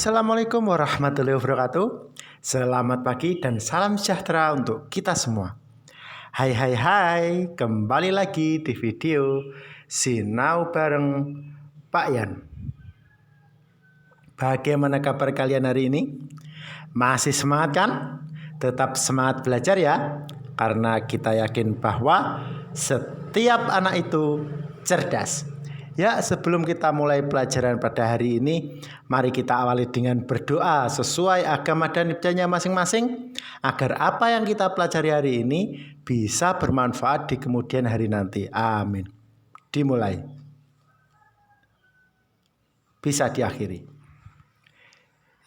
Assalamualaikum warahmatullahi wabarakatuh. Selamat pagi dan salam sejahtera untuk kita semua. Hai hai hai, kembali lagi di video Sinau bareng Pak Yan. Bagaimana kabar kalian hari ini? Masih semangat kan? Tetap semangat belajar ya. Karena kita yakin bahwa setiap anak itu cerdas. Ya, sebelum kita mulai pelajaran pada hari ini, mari kita awali dengan berdoa sesuai agama dan ibadahnya masing-masing, agar apa yang kita pelajari hari ini bisa bermanfaat di kemudian hari nanti. Amin. Dimulai. Bisa diakhiri.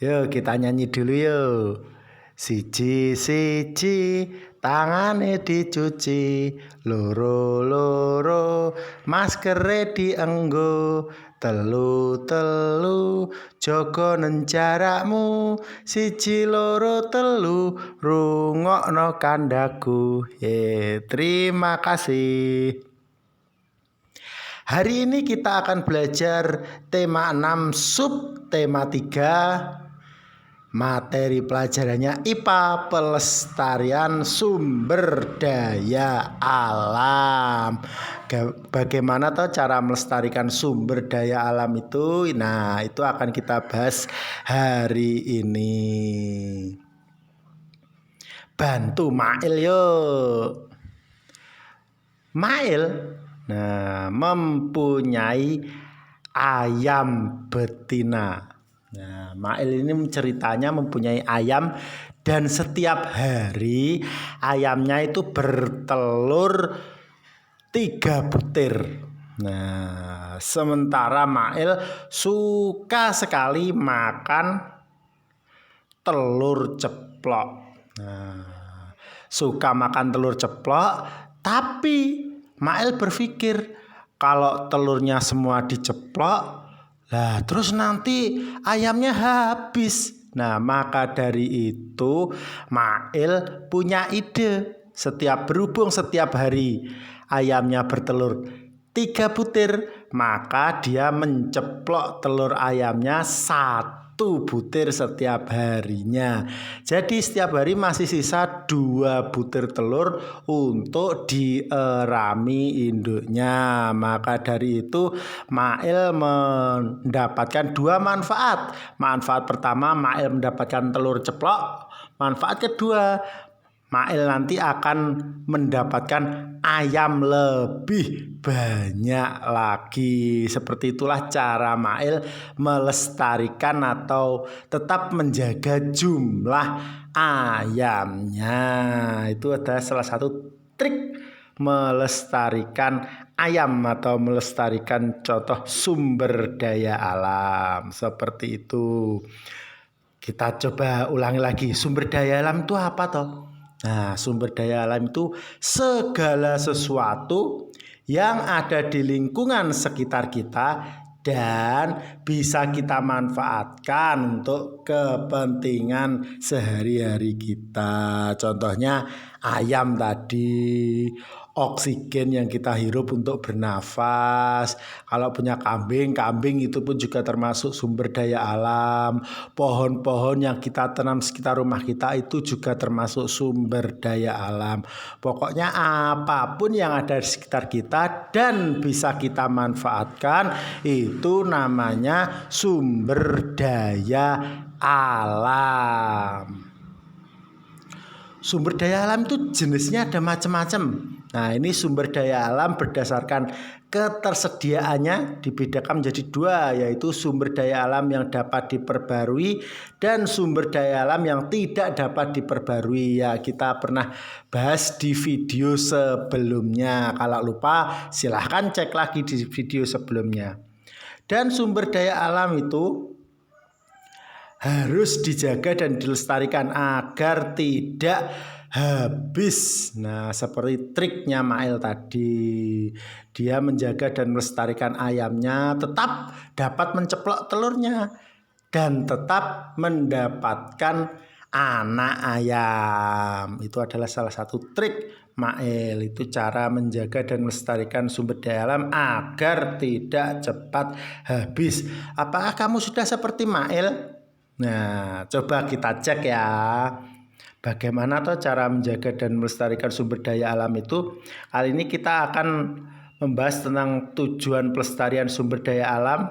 Yuk kita nyanyi dulu yuk. Siji siji tangane dicuci, loro loro maskere dienggo, telu telu jaga jarakmu, siji loro telu rungokno kandaku. Terima kasih. Hari ini kita akan belajar tema 6 sub tema 3. Materi pelajarannya IPA pelestarian sumber daya alam. Bagaimana toh cara melestarikan sumber daya alam itu? Nah, itu akan kita bahas hari ini. Bantu Mail yuk. Mail mempunyai ayam betina. Nah, Mail ini ceritanya mempunyai ayam dan setiap hari ayamnya itu bertelur 3 butir. Nah, sementara Mail suka sekali makan telur ceplok. Nah, suka makan telur ceplok, tapi Mail berpikir kalau telurnya semua diceplok, lah terus nanti ayamnya habis. Nah, maka dari itu Mail punya ide. Berhubung setiap hari ayamnya bertelur 3 butir, maka dia menceplok telur ayamnya 1 butir setiap harinya. Jadi setiap hari masih sisa 2 butir telur untuk dierami induknya. Maka dari itu Mail mendapatkan 2 manfaat. Manfaat pertama, Mail mendapatkan telur ceplok. Manfaat kedua, Mail nanti akan mendapatkan ayam lebih banyak lagi. Seperti itulah cara Mail melestarikan atau tetap menjaga jumlah ayamnya. Itu adalah salah satu trik melestarikan ayam atau melestarikan contoh sumber daya alam. Seperti itu. Kita coba ulangi lagi. Sumber daya alam itu apa toh? Nah, sumber daya alam itu segala sesuatu yang ada di lingkungan sekitar kita dan bisa kita manfaatkan untuk kepentingan sehari-hari kita. Contohnya ayam tadi, oksigen yang kita hirup untuk bernafas. Kalau punya kambing itu pun juga termasuk sumber daya alam. Pohon-pohon yang kita tanam sekitar rumah kita itu juga termasuk sumber daya alam. Pokoknya apapun yang ada di sekitar kita dan bisa kita manfaatkan, itu namanya sumber daya alam. Sumber daya alam itu jenisnya ada macam-macam. Nah, ini sumber daya alam berdasarkan ketersediaannya dibedakan menjadi 2, yaitu sumber daya alam yang dapat diperbarui dan sumber daya alam yang tidak dapat diperbarui. Ya, kita pernah bahas di video sebelumnya. Kalau lupa, silahkan cek lagi di video sebelumnya. Dan sumber daya alam itu harus dijaga dan dilestarikan agar tidak habis. Nah, seperti triknya Mail tadi. Dia menjaga dan melestarikan ayamnya tetap dapat menceplok telurnya dan tetap mendapatkan anak ayam. Itu adalah salah satu trik Mail. Itu cara menjaga dan melestarikan sumber daya alam agar tidak cepat habis. Apakah kamu sudah seperti Mail? Nah, coba kita cek ya. Bagaimana toh cara menjaga dan melestarikan sumber daya alam itu? Kali ini kita akan membahas tentang tujuan pelestarian sumber daya alam.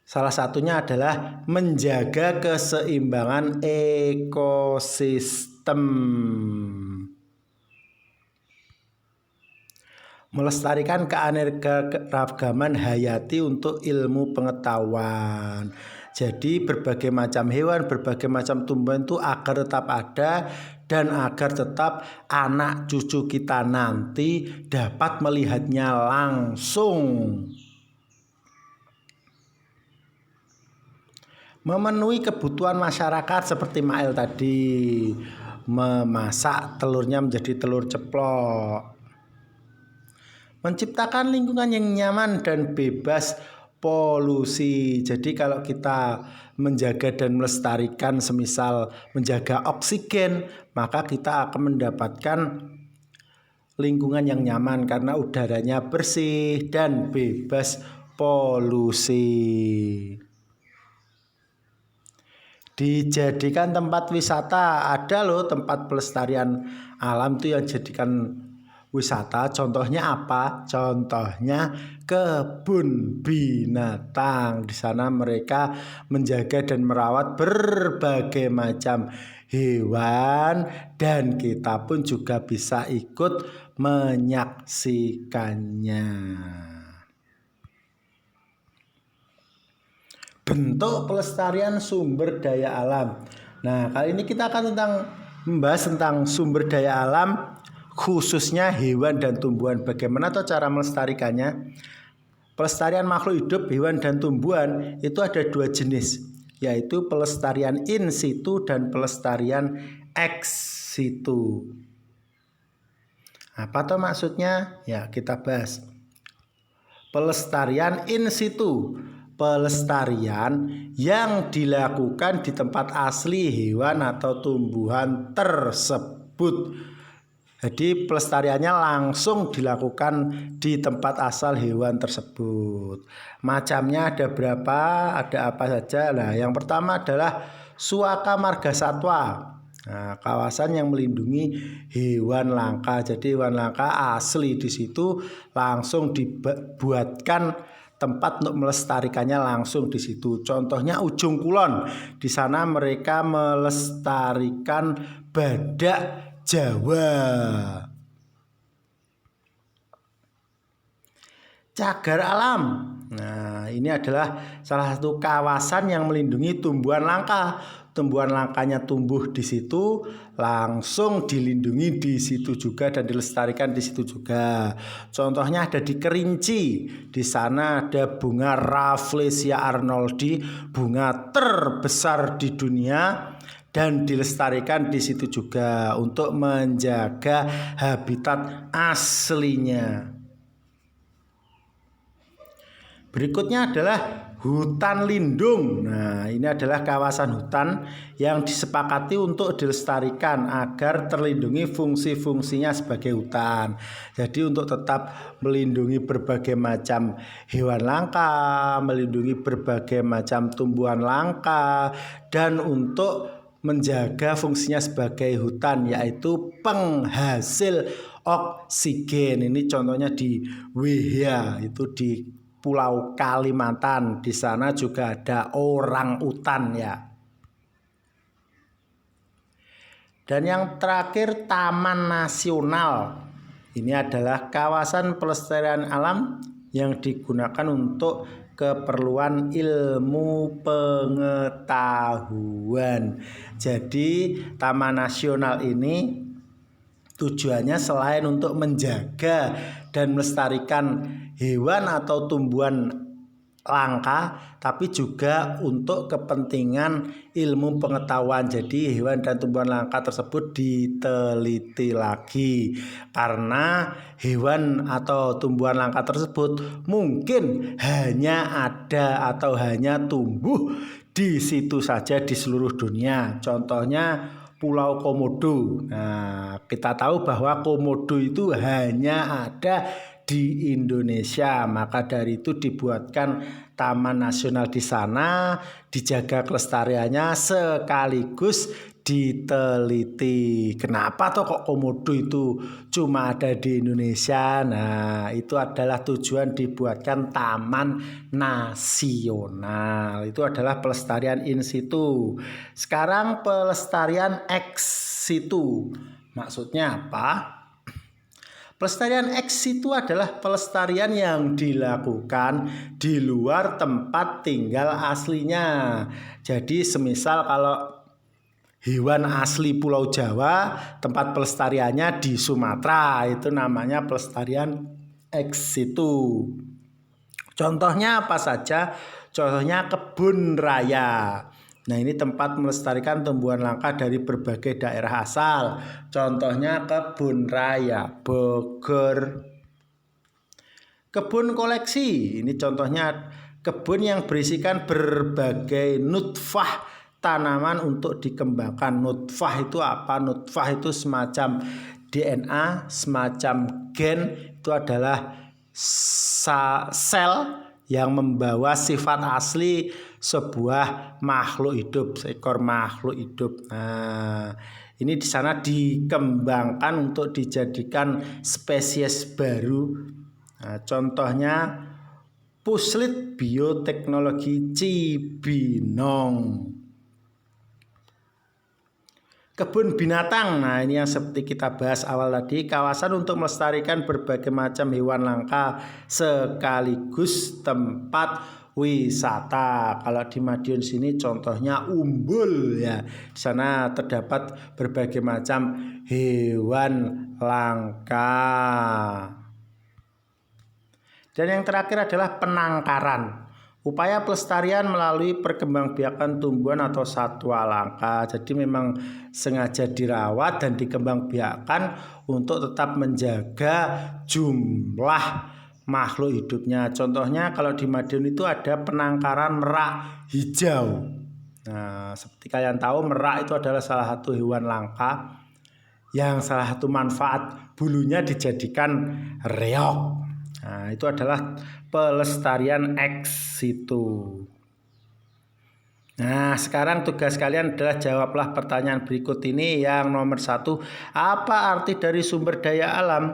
Salah satunya adalah menjaga keseimbangan ekosistem. Melestarikan keanekaragaman hayati untuk ilmu pengetahuan. Jadi berbagai macam hewan, berbagai macam tumbuhan itu agar tetap ada dan agar tetap anak cucu kita nanti dapat melihatnya langsung. Memenuhi kebutuhan masyarakat seperti Mael tadi, memasak telurnya menjadi telur ceplok. Menciptakan lingkungan yang nyaman dan bebas polusi. Jadi kalau kita menjaga dan melestarikan semisal menjaga oksigen, maka kita akan mendapatkan lingkungan yang nyaman karena udaranya bersih dan bebas polusi. Dijadikan tempat wisata, ada loh tempat pelestarian alam itu yang jadikan wisata. Contohnya apa? Contohnya kebun binatang. Di sana mereka menjaga dan merawat berbagai macam hewan dan kita pun juga bisa ikut menyaksikannya. Bentuk pelestarian sumber daya alam. Nah, kali ini kita akan membahas tentang sumber daya alam, khususnya hewan dan tumbuhan. Bagaimana tuh cara melestarikannya? Pelestarian makhluk hidup, hewan dan tumbuhan itu ada dua jenis, yaitu pelestarian in situ dan pelestarian ex situ. Apa tuh maksudnya? Ya, kita bahas. Pelestarian in situ, pelestarian yang dilakukan di tempat asli hewan atau tumbuhan tersebut. Jadi pelestariannya langsung dilakukan di tempat asal hewan tersebut. Macamnya ada berapa? Ada apa saja? Nah, yang pertama adalah Suaka Marga Satwa. Nah, kawasan yang melindungi hewan langka. Jadi hewan langka asli di situ langsung dibuatkan tempat untuk melestarikannya langsung di situ. Contohnya Ujung Kulon. Di sana mereka melestarikan badak Jawa. Cagar alam. Nah, ini adalah salah satu kawasan yang melindungi tumbuhan langka. Tumbuhan langkanya tumbuh di situ, langsung dilindungi di situ juga dan dilestarikan di situ juga. Contohnya ada di Kerinci. Di sana ada bunga Rafflesia arnoldi, bunga terbesar di dunia, dan dilestarikan di situ juga untuk menjaga habitat aslinya. Berikutnya adalah hutan lindung. Nah, ini adalah kawasan hutan yang disepakati untuk dilestarikan agar terlindungi fungsi-fungsinya sebagai hutan. Jadi untuk tetap melindungi berbagai macam hewan langka, melindungi berbagai macam tumbuhan langka, dan untuk menjaga fungsinya sebagai hutan, yaitu penghasil oksigen. Ini contohnya di Wehia, itu di Pulau Kalimantan. Di sana juga ada orang utan ya. Dan yang terakhir Taman Nasional. Ini adalah kawasan pelestarian alam yang digunakan untuk keperluan ilmu pengetahuan. Jadi Taman Nasional ini tujuannya selain untuk menjaga dan melestarikan hewan atau tumbuhan langka, tapi juga untuk kepentingan ilmu pengetahuan. Jadi hewan dan tumbuhan langka tersebut diteliti lagi, karena hewan atau tumbuhan langka tersebut mungkin hanya ada atau hanya tumbuh di situ saja di seluruh dunia. Contohnya Pulau Komodo. Nah, kita tahu bahwa komodo itu hanya ada di Indonesia. Maka dari itu dibuatkan taman nasional di sana, dijaga kelestariannya sekaligus diteliti. Kenapa toh kok komodo itu cuma ada di Indonesia? Nah, itu adalah tujuan dibuatkan taman nasional. Itu adalah pelestarian in situ. Sekarang pelestarian ex situ. Maksudnya apa? Pelestarian ex situ adalah pelestarian yang dilakukan di luar tempat tinggal aslinya. Jadi semisal kalau hewan asli Pulau Jawa, tempat pelestariannya di Sumatera, itu namanya pelestarian ex situ. Contohnya apa saja? Contohnya kebun raya. Nah, ini tempat melestarikan tumbuhan langka dari berbagai daerah asal. Contohnya kebun raya Bogor. Kebun koleksi. Ini contohnya kebun yang berisikan berbagai nutfah tanaman untuk dikembangkan. Nutfah itu apa? Nutfah itu semacam DNA, semacam gen. Itu adalah sel yang membawa sifat asli sebuah makhluk hidup, seekor makhluk hidup. Nah, ini di sana dikembangkan untuk dijadikan spesies baru. Nah, contohnya Puslit Bioteknologi Cibinong. Kebun binatang, nah ini yang seperti kita bahas awal tadi, kawasan untuk melestarikan berbagai macam hewan langka sekaligus tempat wisata. Kalau di Madiun sini contohnya Umbul ya. Di sana terdapat berbagai macam hewan langka. Dan yang terakhir adalah penangkaran. Upaya pelestarian melalui perkembangbiakan tumbuhan atau satwa langka. Jadi memang sengaja dirawat dan dikembangbiakan untuk tetap menjaga jumlah makhluk hidupnya. Contohnya kalau di Madiun itu ada penangkaran merak hijau. Nah, seperti kalian tahu, merak itu adalah salah satu hewan langka yang salah satu manfaat bulunya dijadikan reog. Nah, itu adalah pelestarian ex situ. Nah, sekarang tugas kalian adalah jawablah pertanyaan berikut ini. Yang nomor 1, apa arti dari sumber daya alam?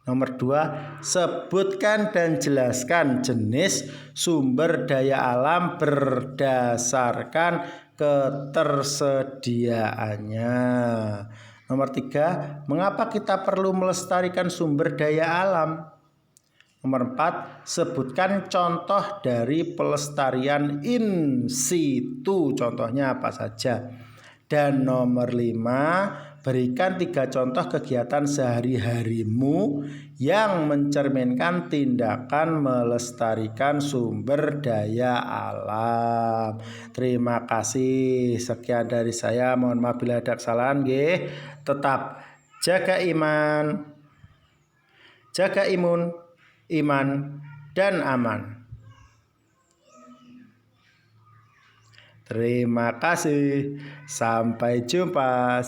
Nomor 2, sebutkan dan jelaskan jenis sumber daya alam berdasarkan ketersediaannya. Nomor 3, mengapa kita perlu melestarikan sumber daya alam? Nomor 4, sebutkan contoh dari pelestarian in situ. Contohnya apa saja? Dan nomor 5, berikan 3 contoh kegiatan sehari-harimu yang mencerminkan tindakan melestarikan sumber daya alam. Terima kasih. Sekian dari saya. Mohon maaf bila ada kesalahan. Tetap jaga iman, jaga imun, iman dan aman. Terima kasih. Sampai jumpa.